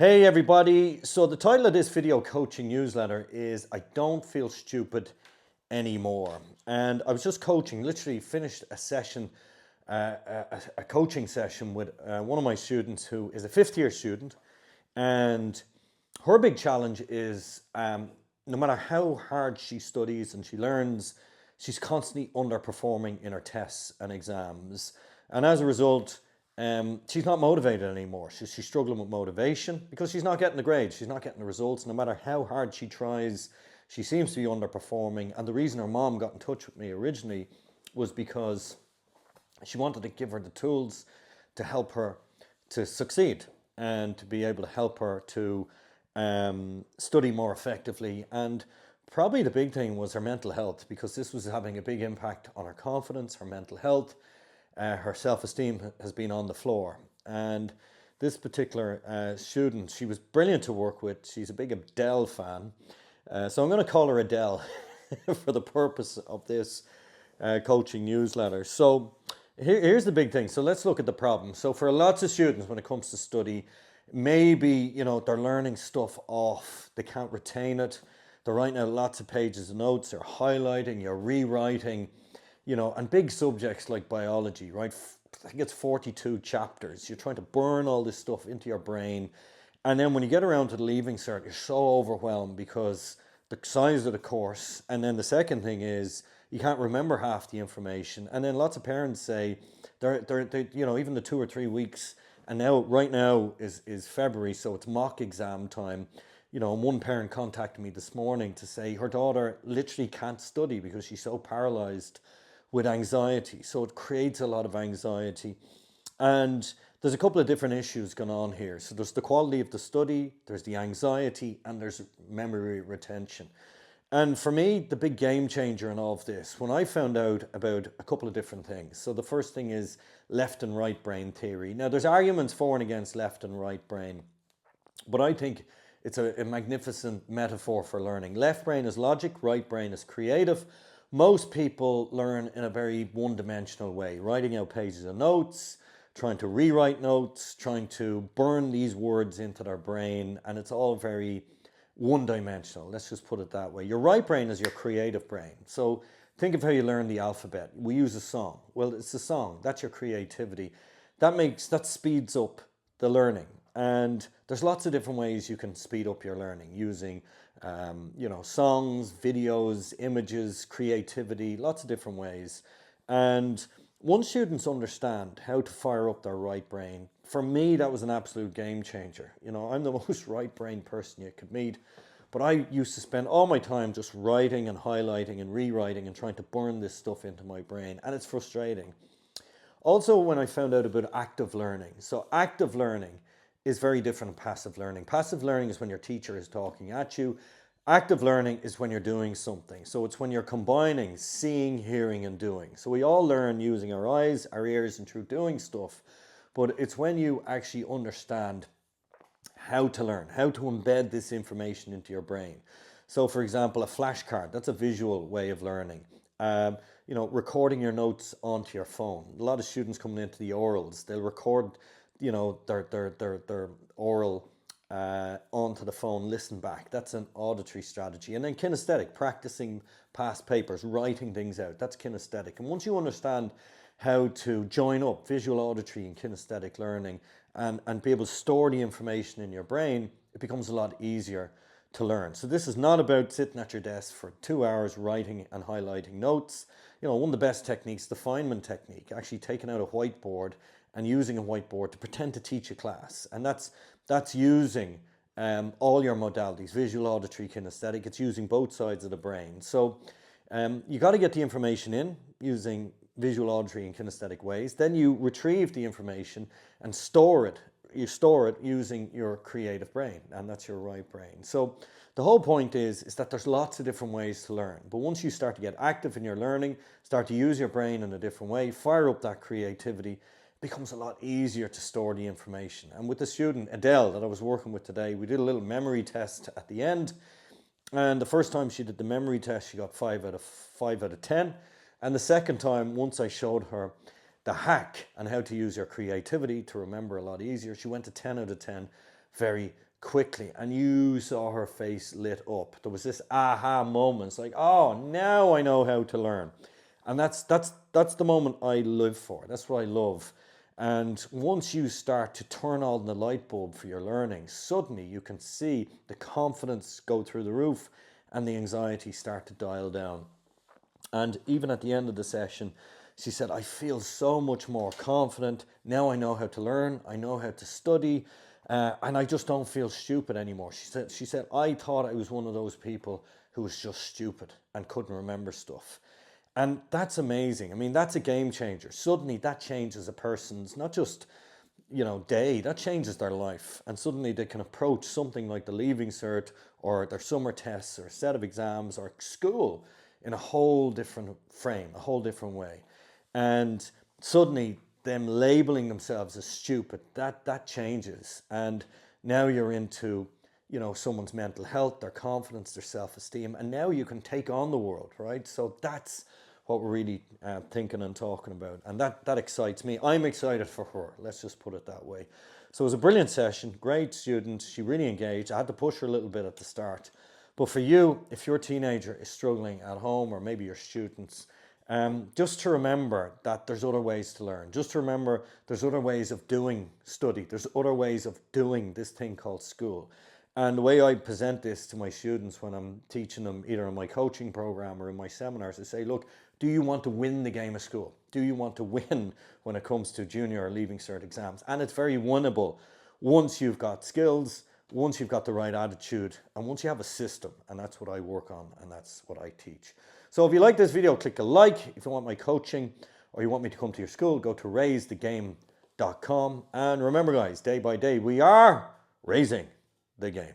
Hey everybody, so the title of this video coaching newsletter is I Don't Feel Stupid Anymore. And I was just coaching, literally finished a session, a coaching session with one of my students who is a fifth year student. And her big challenge is no matter how hard she studies and she learns, she's constantly underperforming in her tests and exams. And as a result, she's not motivated anymore. She's struggling with motivation because she's not getting the grades. She's not getting the results. No matter how hard she tries, she seems to be underperforming. And the reason her mom got in touch with me originally was because she wanted to give her the tools to help her to succeed and to be able to help her to study more effectively. And probably the big thing was her mental health, because this was having a big impact on her confidence, her mental health. Her self-esteem has been on the floor. And this particular student, she was brilliant to work with. She's a big Adele fan. So I'm going to call her Adele for the purpose of this coaching newsletter. So here's the big thing. So let's look at the problem. So for lots of students, when it comes to study, maybe, they're learning stuff off. They can't retain it. They're writing out lots of pages of notes. They're highlighting, you're rewriting, and big subjects like biology, right? I think it's 42 chapters. You're trying to burn all this stuff into your brain. And then when you get around to the leaving cert, you're so overwhelmed because the size of the course. And then the second thing is you can't remember half the information. And then lots of parents say they even the 2 or 3 weeks. And now, right now is February, so it's mock exam time. And one parent contacted me this morning to say her daughter literally can't study because she's so paralyzed with anxiety. So it creates a lot of anxiety. And there's a couple of different issues going on here. So there's the quality of the study, there's the anxiety, and there's memory retention. And for me, the big game changer in all of this, when I found out about a couple of different things. So the first thing is left and right brain theory. Now there's arguments for and against left and right brain, but I think it's a magnificent metaphor for learning. Left brain is logic, right brain is creative. Most people learn in a very one-dimensional way, writing out pages of notes, trying to rewrite notes, trying to burn these words into their brain, and it's all very one-dimensional. Let's just put it that way. Your right brain is your creative brain. So think of how you learn the alphabet. We use a song. Well, it's a song. That's your creativity. That speeds up the learning. And there's lots of different ways you can speed up your learning using songs, videos, images, creativity, lots of different ways. And once students understand how to fire up their right brain, for me, that was an absolute game changer. I'm the most right brain person you could meet, but I used to spend all my time just writing and highlighting and rewriting and trying to burn this stuff into my brain. And it's frustrating. Also, when I found out about active learning. So active learning is very different than passive learning. Passive learning is when your teacher is talking at you. Active learning is when you're doing something. So it's when you're combining seeing, hearing, and doing. So we all learn using our eyes, our ears, and through doing stuff. But it's when you actually understand how to learn, how to embed this information into your brain. So for example, a flashcard, that's a visual way of learning. Recording your notes onto your phone. A lot of students coming into the orals, they'll record their oral onto the phone, listen back. That's an auditory strategy. And then kinesthetic, practicing past papers, writing things out. That's kinesthetic. And once you understand how to join up visual, auditory, and kinesthetic learning and be able to store the information in your brain, it becomes a lot easier to learn. So this is not about sitting at your desk for 2 hours writing and highlighting notes. One of the best techniques, the Feynman technique, actually taking out a whiteboard and using a whiteboard to pretend to teach a class. And that's using all your modalities, visual, auditory, kinesthetic. It's using both sides of the brain. So you got to get the information in using visual, auditory, and kinesthetic ways. Then you retrieve the information and store it. You store it using your creative brain, and that's your right brain. So the whole point is that there's lots of different ways to learn. But once you start to get active in your learning, start to use your brain in a different way, fire up that creativity, becomes a lot easier to store the information. And with the student, Adele, that I was working with today, we did a little memory test at the end. And the first time she did the memory test, she got 5 out of 10. And the second time, once I showed her the hack and how to use your creativity to remember a lot easier, she went to 10 out of 10 very quickly. And you saw her face lit up. There was this aha moment. It's like, oh, now I know how to learn. And that's the moment I live for. That's what I love. And once you start to turn on the light bulb for your learning, suddenly you can see the confidence go through the roof and the anxiety start to dial down. And even at the end of the session, she said, I feel so much more confident. Now I know how to learn. I know how to study. And I just don't feel stupid anymore. She said, I thought I was one of those people who was just stupid and couldn't remember stuff. And that's amazing. I mean, that's a game changer. Suddenly that changes a person's, not just, day, that changes their life. And suddenly they can approach something like the Leaving Cert or their summer tests or a set of exams or school in a whole different frame, a whole different way. And suddenly them labeling themselves as stupid, that changes. And now you're into, someone's mental health, their confidence, their self-esteem, and now you can take on the world, right? So that's what we're really thinking and talking about. And that excites me. I'm excited for her. Let's just put it that way. So it was a brilliant session, great student. She really engaged. I had to push her a little bit at the start. But for you, if your teenager is struggling at home, or maybe your students, just to remember that there's other ways to learn. Just to remember there's other ways of doing study. There's other ways of doing this thing called school. And the way I present this to my students when I'm teaching them either in my coaching program or in my seminars, I say, look, do you want to win the game of school? Do you want to win when it comes to junior or Leaving Cert exams? And it's very winnable once you've got skills, once you've got the right attitude, and once you have a system. And that's what I work on, and that's what I teach. So if you like this video, click a like. If you want my coaching or you want me to come to your school, go to raysethegame.com. And remember, guys, day by day, we are raising the game.